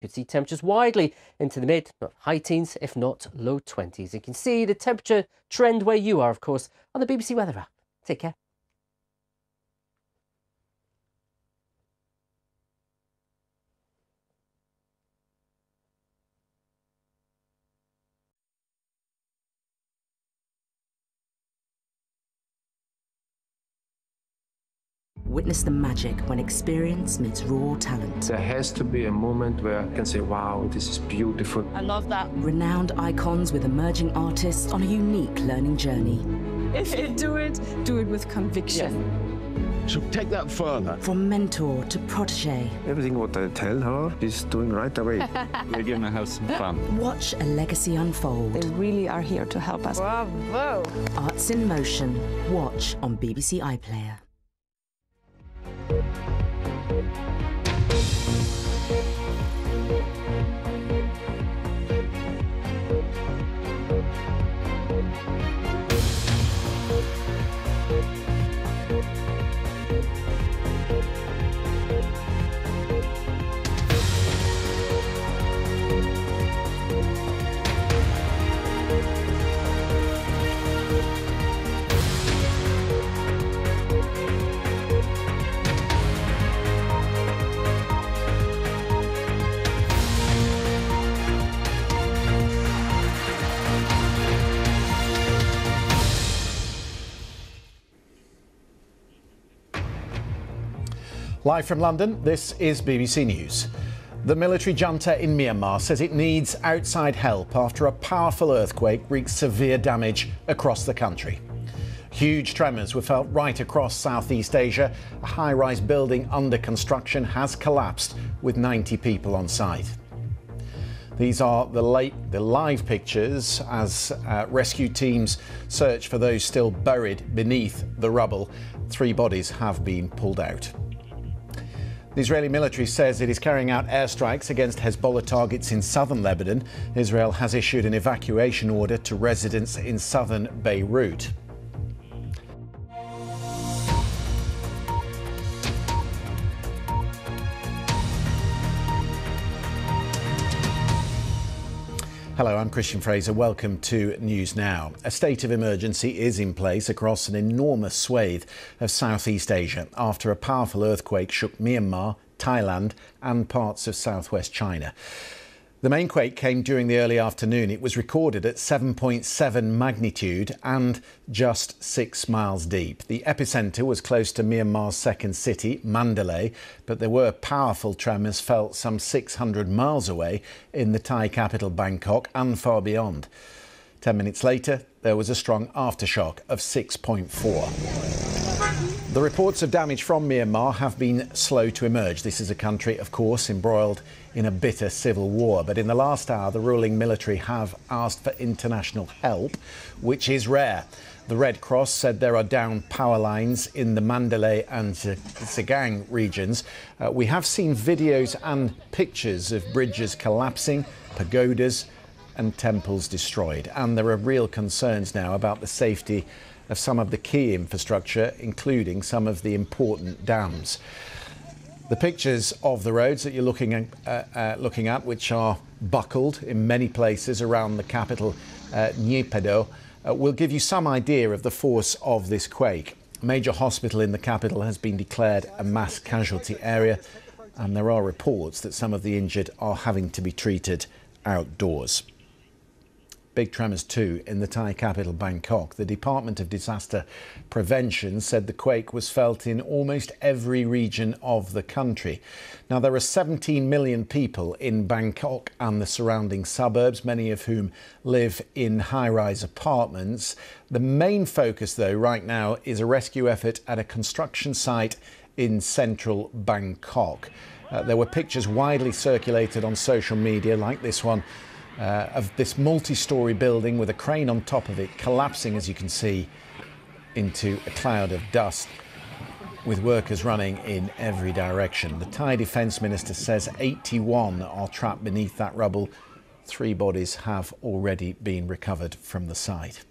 could see temperatures widely into the mid, not high teens, if not low 20s. You can see the temperature trend where you are, of course, on the BBC Weather app. Take care. Witness the magic when experience meets raw talent. There has to be a moment where I can say, wow, this is beautiful. I love that. Renowned icons with emerging artists on a unique learning journey. If you do it with conviction. So take that further. From mentor to protege. Everything what I tell her, she's doing right away. We're going to have some fun. Watch a legacy unfold. They really are here to help us. Bravo! Arts in Motion. Watch on BBC iPlayer. Live from London, this is BBC News. The military junta in Myanmar says it needs outside help after a powerful earthquake wreaked severe damage across the country. Huge tremors were felt right across Southeast Asia. A high-rise building under construction has collapsed with 90 people on site. These are the live pictures as rescue teams search for those still buried beneath the rubble. 3 bodies have been pulled out. The Israeli military says it is carrying out airstrikes against Hezbollah targets in southern Lebanon. Israel has issued an evacuation order to residents in southern Beirut. Hello, I'm Christian Fraser. Welcome to News Now. A state of emergency is in place across an enormous swathe of Southeast Asia after a powerful earthquake shook Myanmar, Thailand and parts of southwest China. The main quake came during the early afternoon. It was recorded at 7.7 magnitude and just 6 miles deep. The epicentre was close to Myanmar's second city, Mandalay, but there were powerful tremors felt some 600 miles away in the Thai capital Bangkok and far beyond. 10 minutes later, there was a strong aftershock of 6.4. The reports of damage from Myanmar have been slow to emerge. This is a country, of course, embroiled in a bitter civil war. But in the last hour, the ruling military have asked for international help, which is rare. The Red Cross said there are down power lines in the Mandalay and Siaran regions. We have seen videos and pictures of bridges collapsing, pagodas and temples destroyed. And there are real concerns now about the safety of some of the key infrastructure, including some of the important dams. The pictures of the roads that you're looking at, which are buckled in many places around the capital, Naypyidaw, will give you some idea of the force of this quake. A major hospital in the capital has been declared a mass casualty area, and there are reports that some of the injured are having to be treated outdoors. Big tremors too in the Thai capital Bangkok. The Department of Disaster Prevention said the quake was felt in almost every region of the country. Now, there are 17 million people in Bangkok and the surrounding suburbs, many of whom live in high-rise apartments. The main focus, though, right now is a rescue effort at a construction site in central Bangkok. There were pictures widely circulated on social media, like this one, of this multi-storey building with a crane on top of it collapsing, as you can see, into a cloud of dust, with workers running in every direction. The Thai Defence Minister says 81 are trapped beneath that rubble. 3 bodies have already been recovered from the site.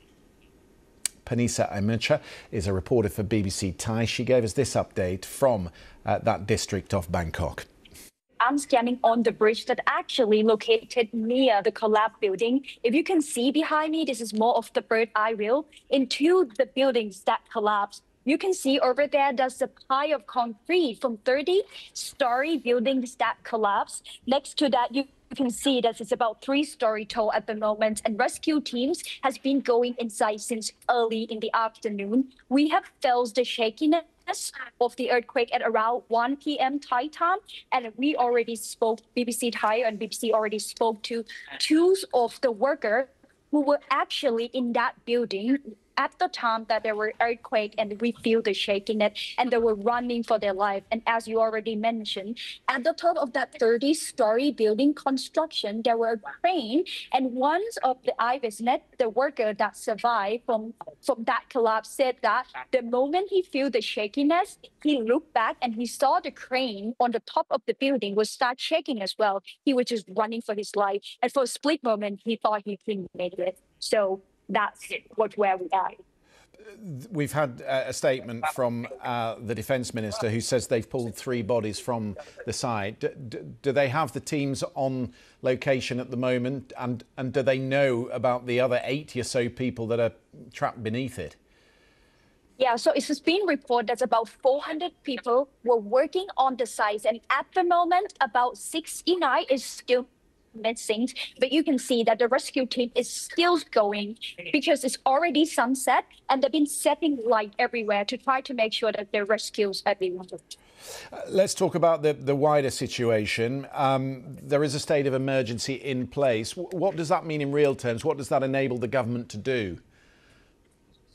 Panisa Amucha is a reporter for BBC Thai. She gave us this update from that district of Bangkok. I'm standing on the bridge that actually located near the collapsed building. If you can see behind me, this is more of the bird eye view into the buildings that collapsed. You can see over there, there's a pile of concrete from 30-story buildings that collapsed. Next to that, you can see that it's about 3-story tall at the moment, and rescue teams has been going inside since early in the afternoon. We have felt the shakiness of the earthquake at around 1 p.m. Thai time, and we already spoke, BBC Thai and BBC already spoke to two of the workers who were actually in that building at the time that there were earthquake, and we feel the shakiness, and they were running for their life. And as you already mentioned, at the top of that 30-story building construction, there were a crane, and one of the eyewitness, the worker that survived from that collapse, said that the moment he felt the shakiness, he looked back and he saw the crane on the top of the building was start shaking as well. He was just running for his life, and for a split moment, he thought he couldn't make it. So that's where we are. We've had a statement from the Defence Minister who says they've pulled 3 bodies from the site. Do they have the teams on location at the moment? And do they know about the other 80 or so people that are trapped beneath it? Yeah, so it has been reported that about 400 people were working on the site. And at the moment, about 69 is still missing, but you can see that the rescue team is still going because it's already sunset, and they've been setting light everywhere to try to make sure that they rescue everyone. Let's talk about the wider situation. There is a state of emergency in place. What does that mean in real terms? What does that enable the government to do?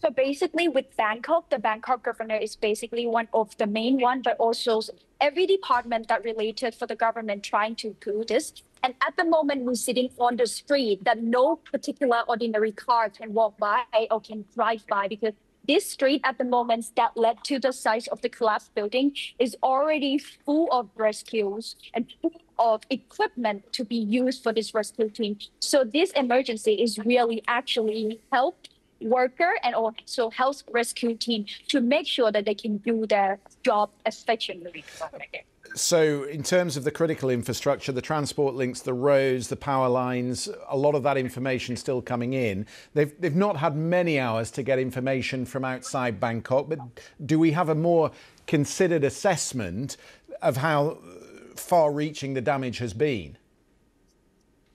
So basically with Bangkok, the Bangkok governor is basically one of the main one, but also every department that related for the government trying to do this. And at the moment, we're sitting on the street that no particular ordinary car can walk by or can drive by, because this street at the moment that led to the site of the collapsed building is already full of rescues and full of equipment to be used for this rescue team. So this emergency is really actually helped worker and also health rescue team to make sure that they can do their job efficiently. So in terms of the critical infrastructure, the transport links, the roads, the power lines, a lot of that information still coming in. They've not had many hours to get information from outside Bangkok, but do we have a more considered assessment of how far-reaching the damage has been?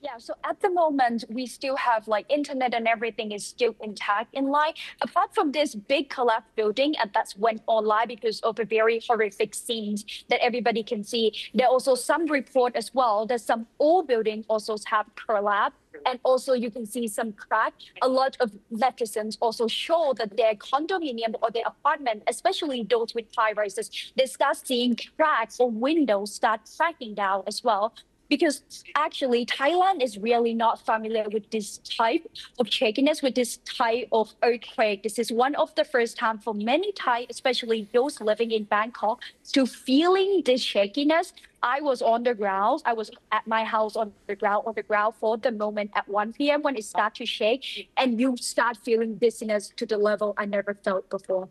Yeah, so at the moment, we still have internet and everything is still intact in line. Apart from this big collapsed building, and that's went online because of the very horrific scenes that everybody can see. There are also some report as well that some old buildings also have collapsed. And also you can see some crack. A lot of netizens also show that their condominium or their apartment, especially those with high rises, they start seeing cracks or windows start cracking down as well. Because actually, Thailand is really not familiar with this type of shakiness, with this type of earthquake. This is one of the first time for many Thai, especially those living in Bangkok, to feeling this shakiness. I was on the ground. I was at my house on the ground for the moment at 1 p.m. when it started to shake, and you start feeling dizziness to the level I never felt before.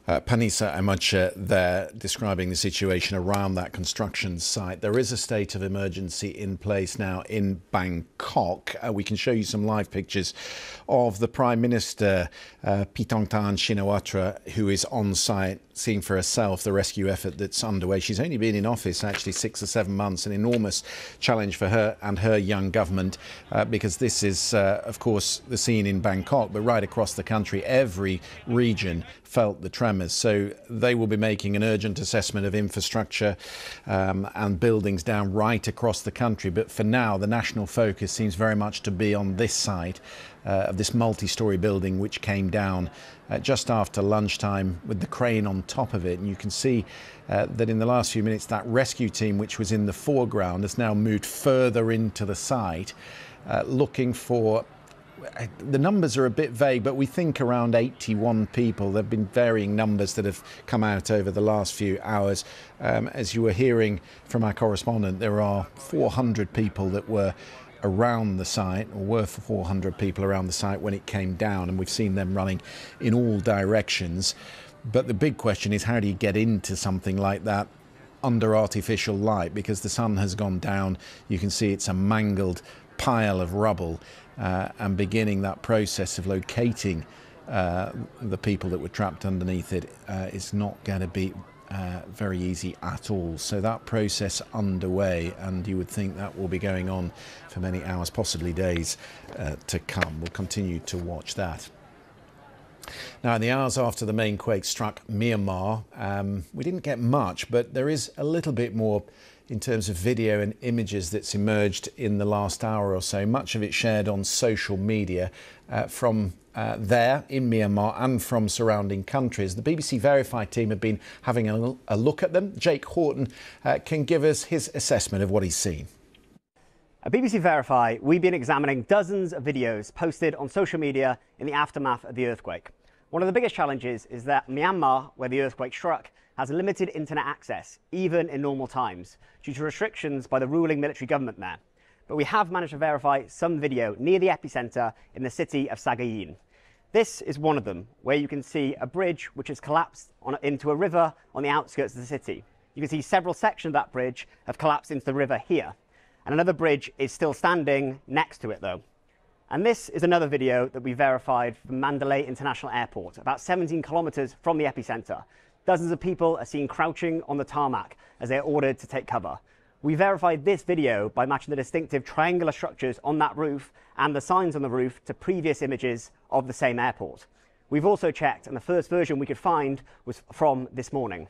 Panisa Amacha there describing the situation around that construction site. There is a state of emergency in place now in Bangkok. We can show you some live pictures of the Prime Minister, Pitongtan Shinawatra, who is on site seeing for herself the rescue effort that's underway. She's only been in office actually 6 or 7 months, an enormous challenge for her and her young government because this is, of course, the scene in Bangkok, but right across the country, every region felt the tremors. So they will be making an urgent assessment of infrastructure and buildings down right across the country. But for now, the national focus seems very much to be on this side of this multi-storey building, which came down just after lunchtime with the crane on top of it. And you can see that in the last few minutes, that rescue team, which was in the foreground, has now moved further into the site, looking for... The numbers are a bit vague, but we think around 81 people. There have been varying numbers that have come out over the last few hours. As you were hearing from our correspondent, there are 400 people that were around the site, or were 400 people around the site when it came down, and we've seen them running in all directions. But the big question is, how do you get into something like that under artificial light because the sun has gone down. You can see it's a mangled pile of rubble, and beginning that process of locating the people that were trapped underneath it is not going to be very easy at all. So that process underway, and you would think that will be going on for many hours, possibly days to come. We'll continue to watch that. Now, in the hours after the main quake struck Myanmar, we didn't get much, but there is a little bit more in terms of video and images that's emerged in the last hour or so, much of it shared on social media from there in Myanmar and from surrounding countries. The BBC Verify team have been having a look at them. Jake Horton can give us his assessment of what he's seen. At BBC Verify, we've been examining dozens of videos posted on social media in the aftermath of the earthquake. One of the biggest challenges is that Myanmar, where the earthquake struck, has limited internet access, even in normal times, due to restrictions by the ruling military government there. But we have managed to verify some video near the epicentre in the city of Sagayin. This is one of them, where you can see a bridge which has collapsed into a river on the outskirts of the city. You can see several sections of that bridge have collapsed into the river here, and another bridge is still standing next to it though. And this is another video that we verified from Mandalay International Airport, about 17 kilometres from the epicentre. Dozens of people are seen crouching on the tarmac as they're ordered to take cover. We verified this video by matching the distinctive triangular structures on that roof and the signs on the roof to previous images of the same airport. We've also checked, and the first version we could find was from this morning.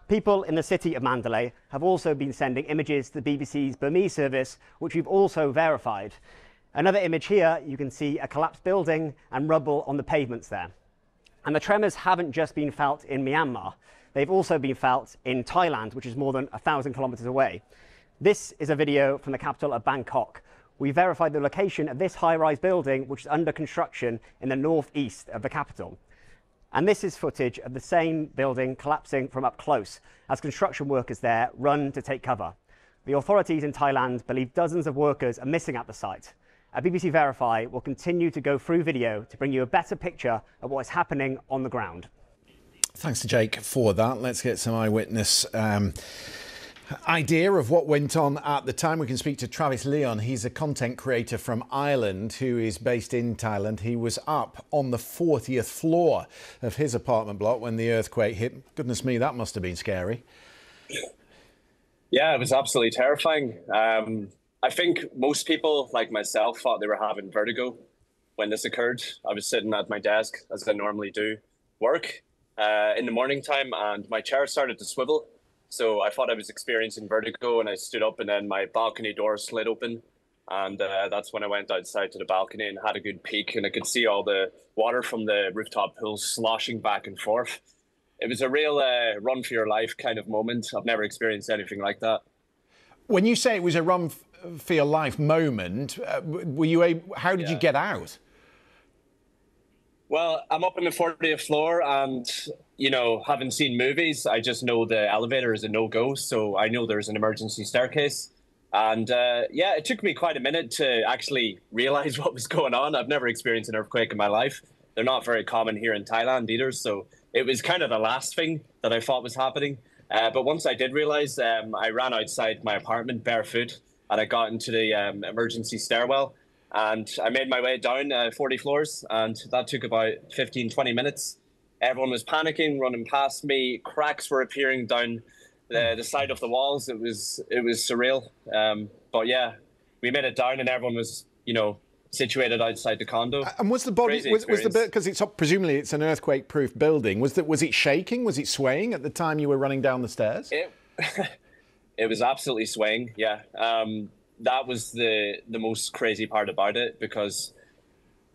People in the city of Mandalay have also been sending images to the BBC's Burmese service, which we've also verified. Another image here, you can see a collapsed building and rubble on the pavements there. And the tremors haven't just been felt in Myanmar. They've also been felt in Thailand, which is more than 1,000 kilometres away. This is a video from the capital of Bangkok. We verified the location of this high-rise building, which is under construction in the northeast of the capital. And this is footage of the same building collapsing from up close as construction workers there run to take cover. The authorities in Thailand believe dozens of workers are missing at the site. At BBC Verify, we'll continue to go through video to bring you a better picture of what is happening on the ground. Thanks to Jake for that. Let's get some eyewitness idea of what went on at the time. We can speak to Travis Leon. He's a content creator from Ireland who is based in Thailand. He was up on the 40th floor of his apartment block when the earthquake hit. Goodness me, that must have been scary. Yeah, it was absolutely terrifying. I think most people, like myself, thought they were having vertigo when this occurred. I was sitting at my desk, as I normally do, work in the morning time, and my chair started to swivel. So I thought I was experiencing vertigo, and I stood up, and then my balcony door slid open. And that's when I went outside to the balcony and had a good peek, and I could see all the water from the rooftop pools sloshing back and forth. It was a real run for your life kind of moment. I've never experienced anything like that. When you say it was a run for your life moment, were you able, how did you get out? Well, I'm up on the 40th floor, and, you know, having seen movies, I just know the elevator is a no-go. So I know there's an emergency staircase. And yeah, it took me quite a minute to actually realize what was going on. I've never experienced an earthquake in my life. They're not very common here in Thailand either. So it was kind of the last thing that I thought was happening. But once I did realize, I ran outside my apartment barefoot, and I got into the emergency stairwell, and I made my way down 40 floors, and that took about 15, 20 minutes. Everyone was panicking, running past me. Cracks were appearing down the side of the walls. It was surreal. But yeah, we made it down, and everyone was, you know, situated outside the condo. And was the body, was the bit, because it's presumably it's an earthquake-proof building, was it shaking? Was it swaying at the time you were running down the stairs? It was absolutely swaying, yeah. That was the most crazy part about it, because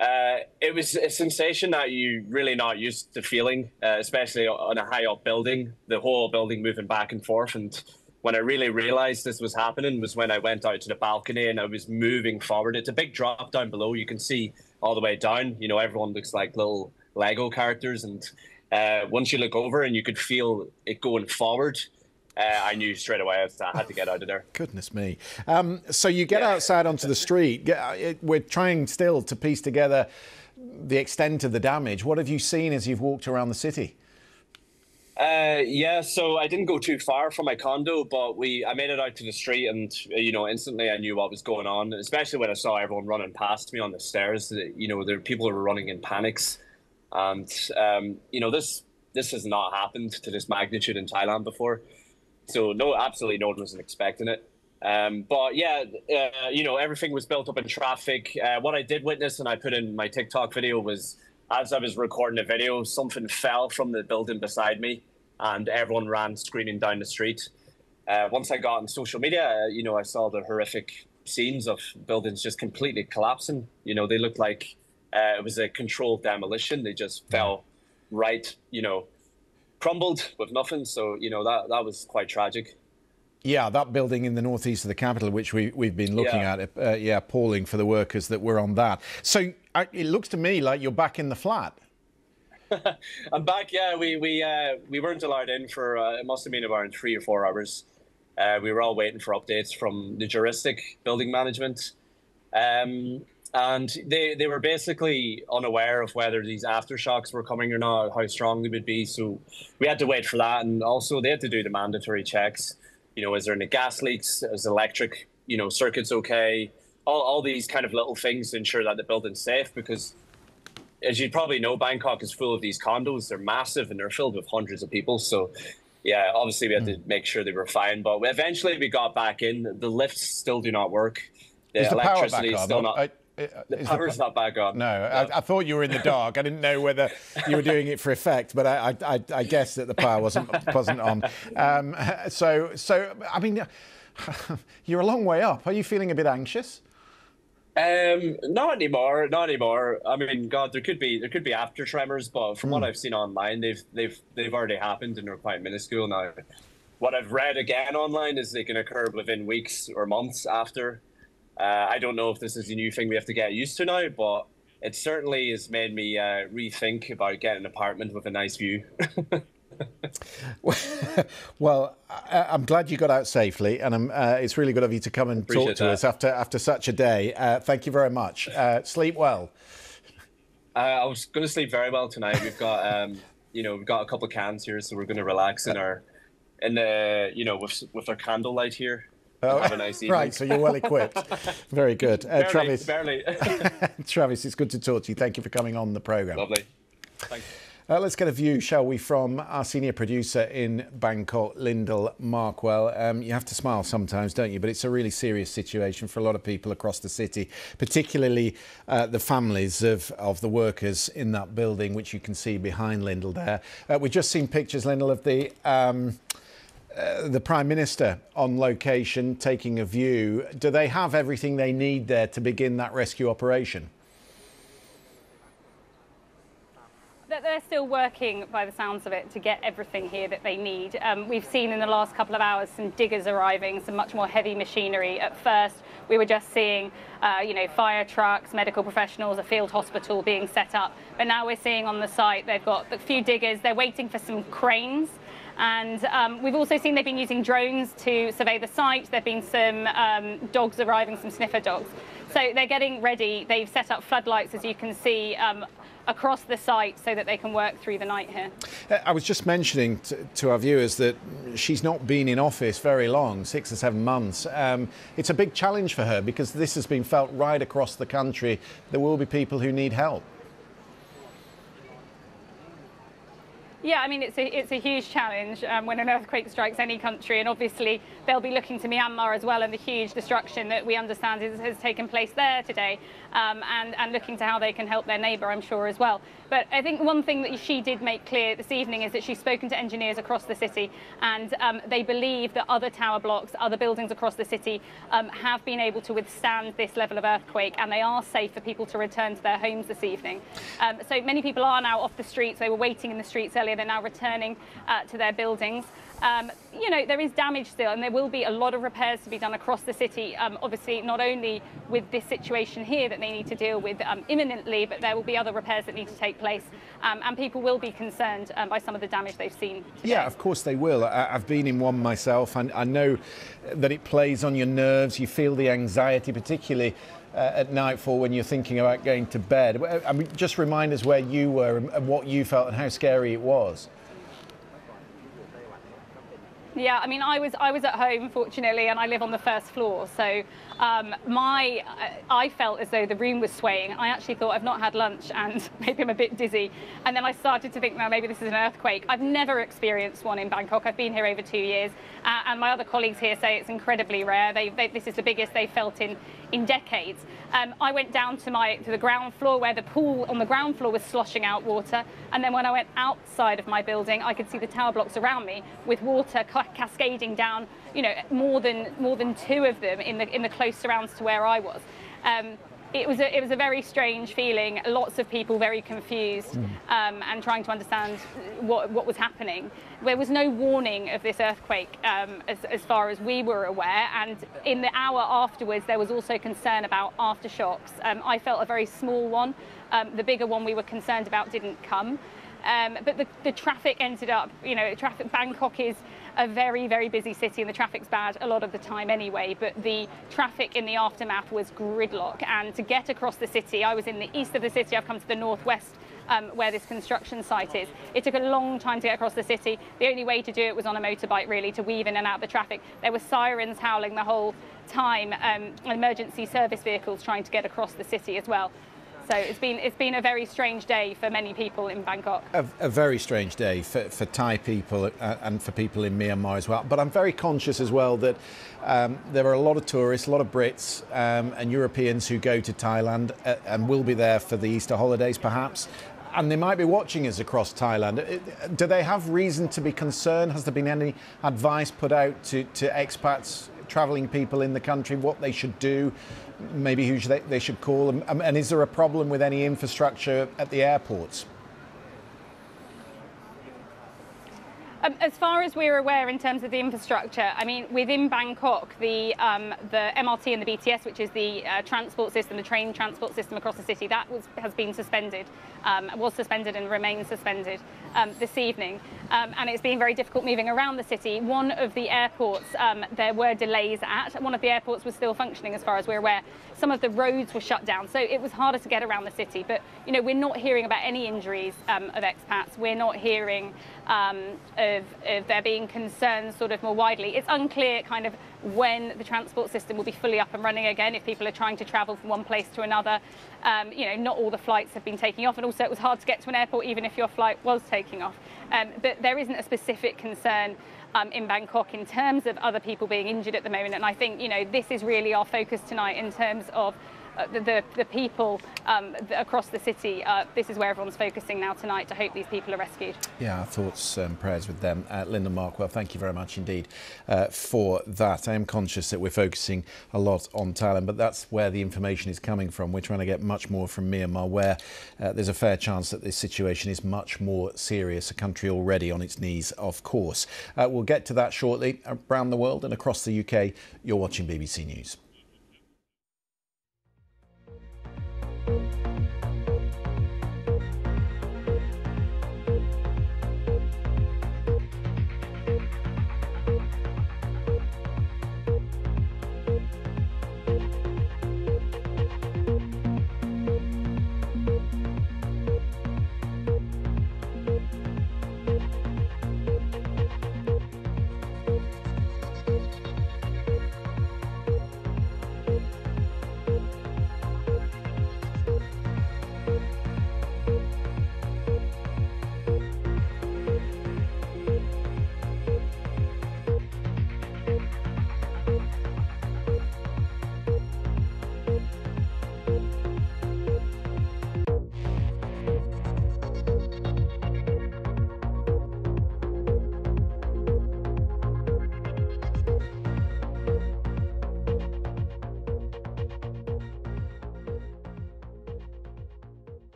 it was a sensation that you're really not used to feeling, especially on a high-up building, the whole building moving back and forth. And when I really realized this was happening was when I went out to the balcony and I was moving forward. It's a big drop down below. You can see all the way down. You know, everyone looks like little Lego characters. And once you look over and you could feel it going forward, I knew straight away I had to get out of there. Goodness me. So you get outside onto the street. We're trying still to piece together the extent of the damage. What have you seen as you've walked around the city? Yeah, so I didn't go too far from my condo, but I made it out to the street, and instantly I knew what was going on. Especially when I saw everyone running past me on the stairs. There were people who were running in panics, and this has not happened to this magnitude in Thailand before. So no, absolutely no one was expecting it. But yeah, everything was built up in traffic. What I did witness, and I put in my TikTok video, was as I was recording the video, something fell from the building beside me, and everyone ran screaming down the street. Once I got on social media, I saw the horrific scenes of buildings just completely collapsing. They looked like it was a controlled demolition. They just fell right, crumbled with nothing. So, that was quite tragic. Yeah, that building in the northeast of the capital, which we've been looking at, appalling for the workers that were on that. So it looks to me like you're back in the flat. I'm back. Yeah, we weren't allowed in for it must have been about 3 or 4 hours. We were all waiting for updates from the juristic building management, and they were basically unaware of whether these aftershocks were coming or not, how strong they would be. So we had to wait for that, and also they had to do the mandatory checks. Is there any gas leaks? Is electric, circuits okay? All these kind of little things to ensure that the building's safe, because as you probably know, Bangkok is full of these condos. They're massive and they're filled with hundreds of people. So, yeah, obviously we had to make sure they were fine. But eventually we got back in. The lifts still do not work. The electricity is still not. The power's not back on. No, I thought you were in the dark. I didn't know whether you were doing it for effect, but I guessed that the power wasn't on. So I mean, you're a long way up. Are you feeling a bit anxious? Not anymore. Not anymore. I mean, God, there could be after tremors, but from what I've seen online, they've already happened and they're quite minuscule now. What I've read again online is they can occur within weeks or months after. I don't know if this is a new thing we have to get used to now, but it certainly has made me rethink about getting an apartment with a nice view. Well, I'm glad you got out safely, and it's really good of you to come and talk to us after such a day. Thank you very much. Sleep well. I was going to sleep very well tonight. We've got we've got a couple of cans here, so we're going to relax with our candlelight here. Have a nice evening. Right, so you're well equipped. Very good. Travis. Barely. Travis, it's good to talk to you. Thank you for coming on the programme. Lovely. Thanks. Let's get a view, shall we, from our senior producer in Bangkok, Lyndall Markwell. You have to smile sometimes, don't you? But it's a really serious situation for a lot of people across the city, particularly the families of the workers in that building, which you can see behind Lyndall there. We've just seen pictures, Lyndall, of the Prime Minister on location taking a view. Do they have everything they need there to begin that rescue operation? They're still working, by the sounds of it, to get everything here that they need. We've seen in the last couple of hours some diggers arriving, some much more heavy machinery. At first, we were just seeing, fire trucks, medical professionals, a field hospital being set up. But now we're seeing on the site, they've got a few diggers. They're waiting for some cranes. And we've also seen they've been using drones to survey the site. There have been some dogs arriving, some sniffer dogs. So they're getting ready. They've set up floodlights, as you can see, across the site so that they can work through the night here. I was just mentioning to our viewers that she's not been in office very long, 6 or 7 months. It's a big challenge for her because this has been felt right across the country. There will be people who need help. Yeah, I mean, it's a huge challenge when an earthquake strikes any country, and obviously they'll be looking to Myanmar as well and the huge destruction that we understand has taken place there today, and looking to how they can help their neighbour, I'm sure, as well. But I think one thing that she did make clear this evening is that she's spoken to engineers across the city, and they believe that other tower blocks, other buildings across the city have been able to withstand this level of earthquake, and they are safe for people to return to their homes this evening. So many people are now off the streets. They were waiting in the streets earlier. They're now returning to their buildings. There is damage still, and there will be a lot of repairs to be done across the city. Obviously, not only with this situation here that they need to deal with imminently, but there will be other repairs that need to take place, and people will be concerned by some of the damage they've seen today. Yeah, of course they will. I've been in one myself, and I know that it plays on your nerves. You feel the anxiety, particularly at nightfall when you're thinking about going to bed. I mean, just remind us where you were and what you felt and how scary it was. Yeah, I mean, I was at home, fortunately, and I live on the first floor. So I felt as though the room was swaying. I actually thought I've not had lunch and maybe I'm a bit dizzy. And then I started to think, no, maybe this is an earthquake. I've never experienced one in Bangkok. I've been here over 2 years. And my other colleagues here say it's incredibly rare. This is the biggest they've felt in decades. I went down to the ground floor where the pool on the ground floor was sloshing out water. And then when I went outside of my building, I could see the tower blocks around me with water cascading down, you know, more than 2 of them in the close surrounds to where I was. It was a very strange feeling. Lots of people very confused and trying to understand what was happening. There was no warning of this earthquake as far as we were aware, and in the hour afterwards there was also concern about aftershocks. I felt a very small one. The bigger one we were concerned about didn't come. But the traffic ended up, you know, Bangkok is a very, very busy city and the traffic's bad a lot of the time anyway, but the traffic in the aftermath was gridlock. And to get across the city, I was in the east of the city, I've come to the northwest where this construction site is. It took a long time to get across the city. The only way to do it was on a motorbike, really, to weave in and out of the traffic. There were sirens howling the whole time, emergency service vehicles trying to get across the city as well. So it's been a very strange day for many people in Bangkok. A very strange day for Thai people and for people in Myanmar as well. But I'm very conscious as well that there are a lot of tourists, a lot of Brits and Europeans who go to Thailand and will be there for the Easter holidays perhaps. And they might be watching us across Thailand. Do they have reason to be concerned? Has there been any advice put out to expats, travelling people in the country, what they should do, maybe who they should call? And is there a problem with any infrastructure at the airports? As far as we're aware in terms of the infrastructure, I mean, within Bangkok, the MRT and the BTS, which is the transport system, the train transport system across the city, that has been suspended, was suspended and remains suspended this evening. And it's been very difficult moving around the city. One of the airports there were delays at. One of the airports was still functioning as far as we're aware. Some of the roads were shut down, so it was harder to get around the city. But, you know, we're not hearing about any injuries of expats. We're not hearing of there being concerns sort of more widely. It's unclear kind of when the transport system will be fully up and running again, if people are trying to travel from one place to another. You know, not all the flights have been taking off, and also it was hard to get to an airport even if your flight was taking off. But there isn't a specific concern in Bangkok in terms of other people being injured at the moment. And I think, you know, this is really our focus tonight in terms of the people across the city. This is where everyone's focusing now tonight to hope these people are rescued. Yeah, our thoughts and prayers with them. Linda Markwell, thank you very much indeed for that. I am conscious that we're focusing a lot on Thailand, but that's where the information is coming from. We're trying to get much more from Myanmar, where there's a fair chance that this situation is much more serious, a country already on its knees, of course. We'll get to that shortly. Around the world and across the UK, you're watching BBC News.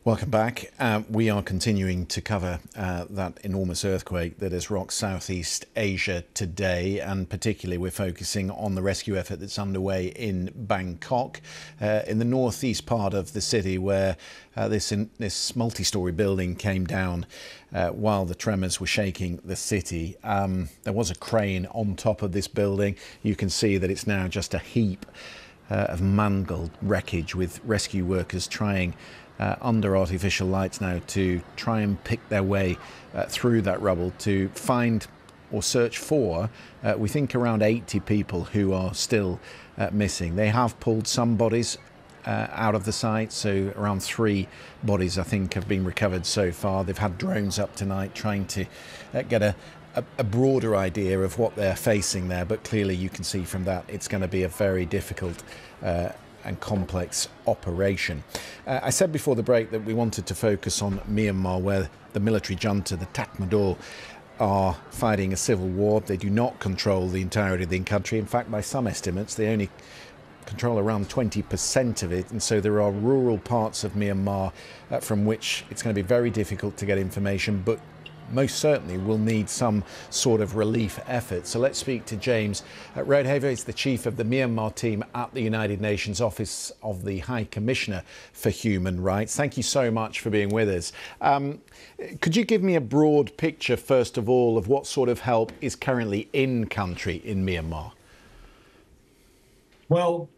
Welcome back. We are continuing to cover that enormous earthquake that has rocked Southeast Asia today, and particularly we're focusing on the rescue effort that's underway in Bangkok, in the northeast part of the city, where this multi-storey building came down while the tremors were shaking the city. There was a crane on top of this building. You can see that it's now just a heap of mangled wreckage, with rescue workers trying under artificial lights now to try and pick their way through that rubble to find or search for, we think, around 80 people who are still missing. They have pulled some bodies out of the site, so around 3 bodies I think have been recovered so far. They've had drones up tonight trying to get a broader idea of what they're facing there, but clearly you can see from that it's going to be a very difficult and complex operation. I said before the break that we wanted to focus on Myanmar, where the military junta, the Tatmadaw, are fighting a civil war. They do not control the entirety of the country. In fact, by some estimates, they only control around 20% of it, and so there are rural parts of Myanmar from which it's going to be very difficult to get information, but most certainly will need some sort of relief effort. So let's speak to James Rodehaver. He's the chief of the Myanmar team at the United Nations Office of the High Commissioner for Human Rights. Thank you so much for being with us. Could you give me a broad picture, first of all, of what sort of help is currently in country in Myanmar? Well,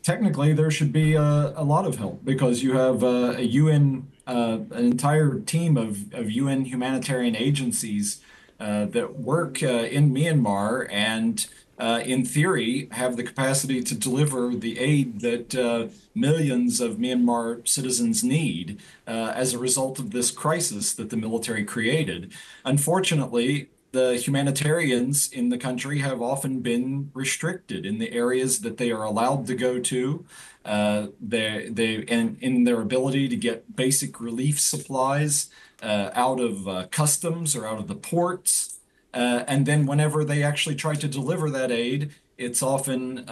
technically there should be a lot of help, because you have a UN, an entire team of UN humanitarian agencies that work in Myanmar and in theory have the capacity to deliver the aid that millions of Myanmar citizens need as a result of this crisis that the military created. Unfortunately, the humanitarians in the country have often been restricted in the areas that they are allowed to go to, and in their ability to get basic relief supplies out of customs or out of the ports. And then whenever they actually try to deliver that aid, it's often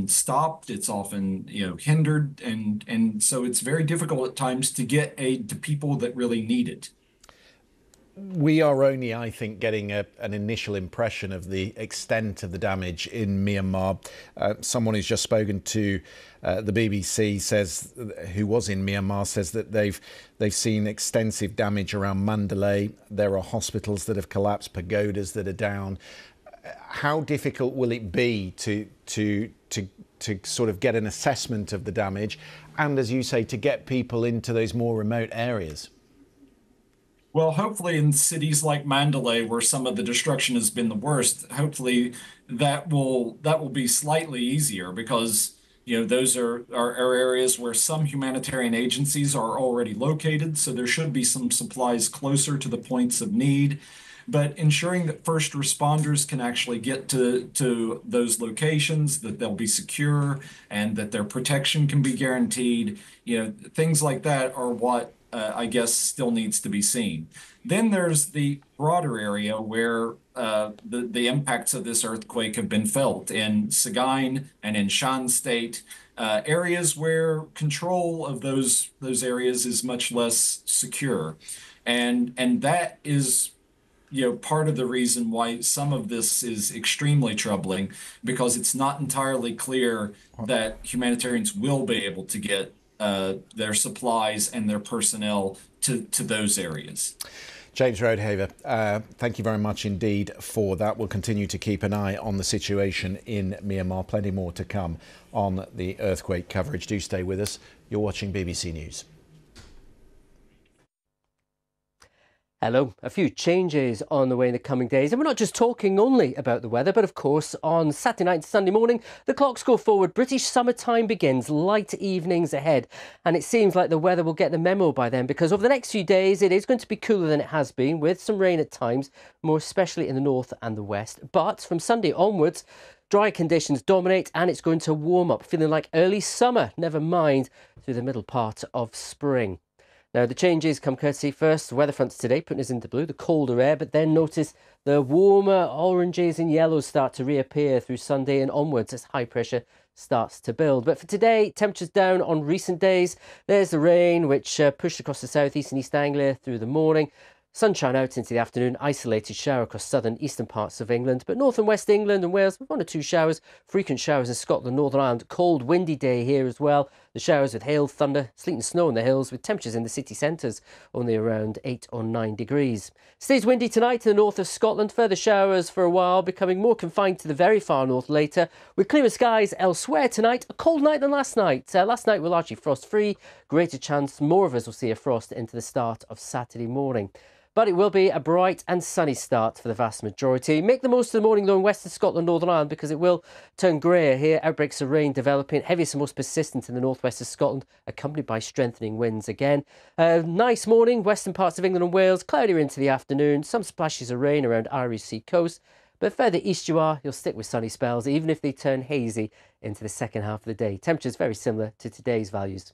stopped, it's often hindered, and so it's very difficult at times to get aid to people that really need it. We are only, I think, getting an initial impression of the extent of the damage in Myanmar. Someone who's just spoken to the BBC who was in Myanmar, says that they've seen extensive damage around Mandalay. There are hospitals that have collapsed, pagodas that are down. How difficult will it be to sort of get an assessment of the damage, and, as you say, to get people into those more remote areas? Well, hopefully in cities like Mandalay, where some of the destruction has been the worst, hopefully that will be slightly easier, because those are areas where some humanitarian agencies are already located, so there should be some supplies closer to the points of need. But ensuring that first responders can actually get to those locations, that they'll be secure, and that their protection can be guaranteed, things like that are what I guess still needs to be seen. Then there's the broader area where the impacts of this earthquake have been felt in Sagaing and in Shan State, areas where control of those areas is much less secure, and that is part of the reason why some of this is extremely troubling, because it's not entirely clear that humanitarians will be able to get their supplies and their personnel to those areas. James Rodehaver, thank you very much indeed for that. We'll continue to keep an eye on the situation in Myanmar. Plenty more to come on the earthquake coverage. Do stay with us. You're watching BBC News. Hello. A few changes on the way in the coming days, and we're not just talking only about the weather, but of course on Saturday night and Sunday morning the clocks go forward. British summertime begins, light evenings ahead, and it seems like the weather will get the memo by then, because over the next few days it is going to be cooler than it has been, with some rain at times, more especially in the north and the west. But from Sunday onwards, dry conditions dominate and it's going to warm up, feeling like early summer, never mind through the middle part of spring. Now, the changes come courtesy first, the weather fronts today, putting us into blue, the colder air, but then notice the warmer oranges and yellows start to reappear through Sunday and onwards as high pressure starts to build. But for today, temperatures down on recent days. There's the rain, which pushed across the southeast and East Anglia through the morning. Sunshine out into the afternoon, isolated shower across southern eastern parts of England, but north and west England and Wales, 1 or 2 showers, frequent showers in Scotland, Northern Ireland. Cold, windy day here as well. The showers with hail, thunder, sleet and snow in the hills, with temperatures in the city centres only around 8 or 9 degrees. Stays windy tonight in the north of Scotland. Further showers for a while, becoming more confined to the very far north later, with clearer skies elsewhere tonight. A cold night than last night. Last night we're largely frost-free. Greater chance more of us will see a frost into the start of Saturday morning. But it will be a bright and sunny start for the vast majority. Make the most of the morning though in Western Scotland, Northern Ireland, because it will turn greyer here. Outbreaks of rain developing, heaviest and most persistent in the northwest of Scotland, accompanied by strengthening winds again. Nice morning, western parts of England and Wales, cloudier into the afternoon. Some splashes of rain around Irish Sea coast. But further east you are, you'll stick with sunny spells, even if they turn hazy into the second half of the day. Temperatures very similar to today's values.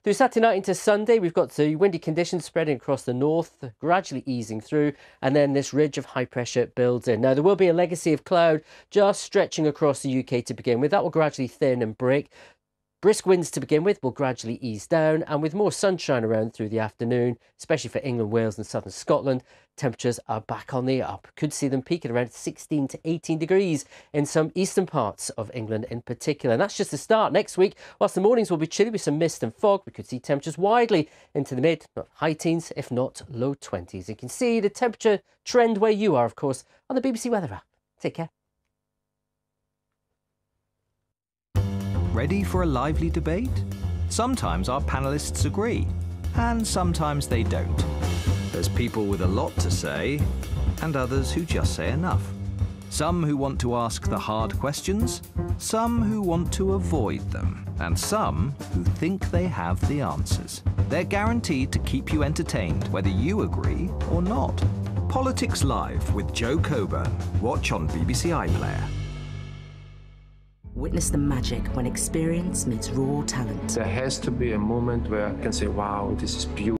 Through Saturday night into Sunday, we've got the windy conditions spreading across the north, gradually easing through, and then this ridge of high pressure builds in. Now, there will be a legacy of cloud just stretching across the UK to begin with. That will gradually thin and break. Brisk winds to begin with will gradually ease down, and with more sunshine around through the afternoon, especially for England, Wales and southern Scotland, temperatures are back on the up. Could see them peak at around 16 to 18 degrees in some eastern parts of England in particular. And that's just the start. Next week, whilst the mornings will be chilly with some mist and fog, we could see temperatures widely into the mid, not high teens, if not low 20s. You can see the temperature trend where you are, of course, on the BBC Weather app. Take care. Ready for a lively debate? Sometimes our panellists agree, and sometimes they don't. There's people with a lot to say, and others who just say enough. Some who want to ask the hard questions, some who want to avoid them, and some who think they have the answers. They're guaranteed to keep you entertained, whether you agree or not. Politics Live with Joe Coburn. Watch on BBC iPlayer. Witness the magic when experience meets raw talent. There has to be a moment where I can say, wow, this is beautiful.